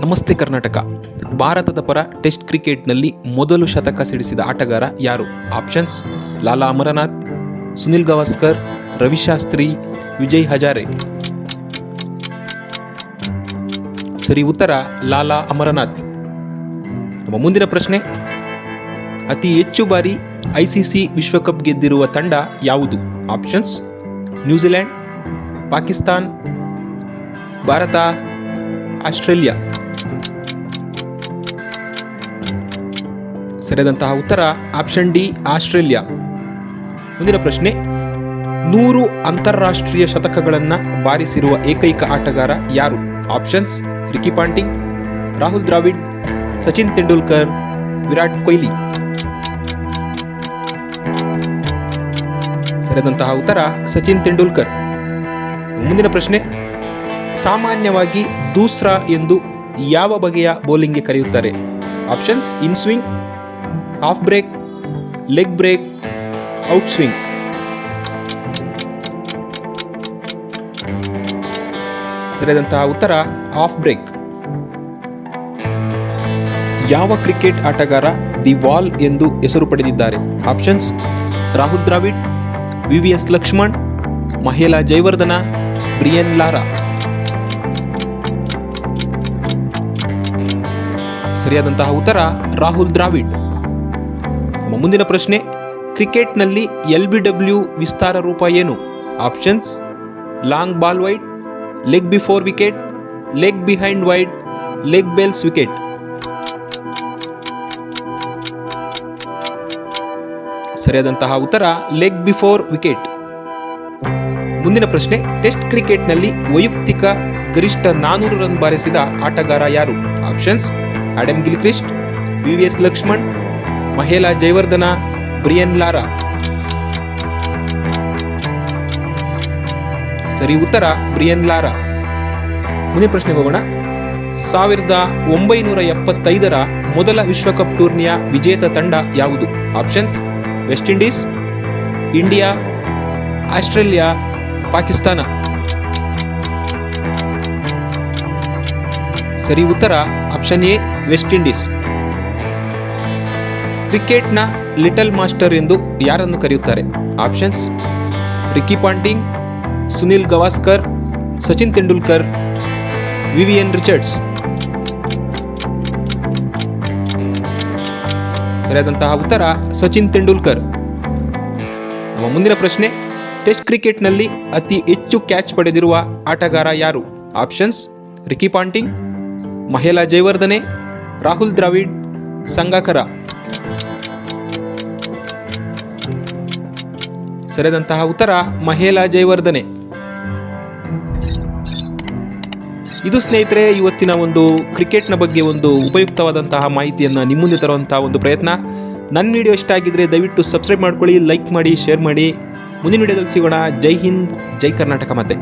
ನಮಸ್ತೆ ಕರ್ನಾಟಕ. ಭಾರತದ ಪರ ಟೆಸ್ಟ್ ಕ್ರಿಕೆಟ್ನಲ್ಲಿ ಮೊದಲು ಶತಕ ಸಿಡಿಸಿದ ಆಟಗಾರ ಯಾರು? ಆಪ್ಷನ್ಸ್: ಲಾಲಾ ಅಮರನಾಥ್, ಸುನಿಲ್ ಗವಾಸ್ಕರ್, ರವಿಶಾಸ್ತ್ರಿ, ವಿಜಯ್ ಹಜಾರೆ. ಸರಿ ಉತ್ತರ ಲಾಲಾ ಅಮರನಾಥ್. ನಮ್ಮ ಮುಂದಿನ ಪ್ರಶ್ನೆ: ಅತಿ ಹೆಚ್ಚು ಬಾರಿ ಐಸಿಸಿ ವಿಶ್ವಕಪ್ ಗೆದ್ದಿರುವ ತಂಡ ಯಾವುದು? Options: New Zealand, Pakistan, Bharat, Australia. ಸರಿಯಾದಂತಹ ಉತ್ತರ ಆಪ್ಷನ್ ಡಿ, ಆಸ್ಟ್ರೇಲಿಯಾ. ಮುಂದಿನ ಪ್ರಶ್ನೆ: 100 ಅಂತಾರಾಷ್ಟ್ರೀಯ ಶತಕಗಳನ್ನು ಬಾರಿಸಿರುವ ಏಕೈಕ ಆಟಗಾರ ಯಾರು? Options: Ricky Ponting, Rahul Dravid, Sachin Tendulkar, Virat Kohli. ಸರಿಯಾದಂತಹ ಉತ್ತರ ಸಚಿನ್ ತೆಂಡೂಲ್ಕರ್. ಮುಂದಿನ ಪ್ರಶ್ನೆ: ಸಾಮಾನ್ಯವಾಗಿ ದೂಸ್ರಾ ಎಂದು ಯಾವ ಬಗೆಯ ಬೌಲಿಂಗ್ಗೆ ಕರೆಯುತ್ತಾರೆ? Options: in swing, off break, leg break, out swing. ಸರಿಯಾದಂತಹ ಉತ್ತರ ಹಾಫ್ ಬ್ರೇಕ್. ಯಾವ ಕ್ರಿಕೆಟ್ ಆಟಗಾರ ದಿ ವಾಲ್ ಎಂದು ಹೆಸರು ಪಡೆದಿದ್ದಾರೆ? Options: Rahul Dravid, VVS Laxman, Mahela Jayawardene, Brian Lara. ಸರಿಯಾದಂತಹ ಉತ್ತರ ರಾಹುಲ್ ದ್ರಾವಿಡ್. ನಮ್ಮ ಮುಂದಿನ ಪ್ರಶ್ನೆ: ಕ್ರಿಕೆಟ್ನಲ್ಲಿ LBW ವಿಸ್ತಾರ ರೂಪ ಏನು? Options: long ball wide, leg before wicket, leg behind wide, leg bails wicket. ಸರಿಯಾದಂತಹ ಉತ್ತರ ಲೆಗ್ ಬಿಫೋರ್ ವಿಕೆಟ್. ಮುಂದಿನ ಪ್ರಶ್ನೆ: ಟೆಸ್ಟ್ ಕ್ರಿಕೆಟ್ನಲ್ಲಿ ವೈಯಕ್ತಿಕ ಗರಿಷ್ಠ 400 ರನ್ ಬಾರಿಸಿದ ಆಟಗಾರ ಯಾರು? Options: Adam Gilchrist, VVS Laxman, Mahela Jayawardene, Brian Lara. ಸರಿ ಉತ್ತರ ಬ್ರಿಯನ್ ಲಾರಾ. ಮುಂದಿನ ಪ್ರಶ್ನೆಗೆ ಹೋಗೋಣ. 1975ರ ಮೊದಲ ವಿಶ್ವಕಪ್ ಟೂರ್ನಿಯ ವಿಜೇತ ತಂಡ ಯಾವುದು? Options: West Indies, India, Australia, Pakistan. ಸರಿ ಉತ್ತರ ಆಪ್ಷನ್ ಎ, ವೆಸ್ಟ್ ಇಂಡೀಸ್. ಕ್ರಿಕೆಟ್ನ ಲಿಟಲ್ ಮಾಸ್ಟರ್ ಎಂದು ಯಾರನ್ನು ಕರೆಯುತ್ತಾರೆ? Options: Ricky Ponting, Sunil Gavaskar, Sachin Tendulkar, Vivian Richards. ಸರಿಯಾದಂತಹ ಉತ್ತರ ಸಚಿನ್ ತೆಂಡೂಲ್ಕರ್. ನಮ್ಮ ಮುಂದಿನ ಪ್ರಶ್ನೆ: ಟೆಸ್ಟ್ ಕ್ರಿಕೆಟ್ನಲ್ಲಿ ಅತಿ ಹೆಚ್ಚು ಕ್ಯಾಚ್ ಪಡೆದಿರುವ ಆಟಗಾರ ಯಾರು? Options: Ricky Ponting, Mahela Jayawardene, Rahul Dravid, Sangakkara. ಸರಿಯಾದಂತಹ ಉತ್ತರ ಮಹೇಲಾ ಜಯವರ್ಧನೆ. ಇದು ಸ್ನೇಹಿತರೆ ಇವತ್ತಿನ ಒಂದು ಕ್ರಿಕೆಟ್ನ ಬಗ್ಗೆ ಒಂದು ಉಪಯುಕ್ತವಾದಂತಹ ಮಾಹಿತಿಯನ್ನು ನಿಮ್ಮ ಮುಂದೆ ತರುವಂತಹ ಒಂದು ಪ್ರಯತ್ನ. ನನ್ನ ವಿಡಿಯೋ ಇಷ್ಟ ಆಗಿದ್ರೆ ದಯವಿಟ್ಟು ಸಬ್ಸ್ಕ್ರೈಬ್ ಮಾಡ್ಕೊಳ್ಳಿ, ಲೈಕ್ ಮಾಡಿ, ಶೇರ್ ಮಾಡಿ. ಮುಂದಿನ ವಿಡಿಯೋದಲ್ಲಿ ಸಿಗೋಣ. ಜೈ ಹಿಂದ್, ಜೈ ಕರ್ನಾಟಕ. ಮತ್ತೆ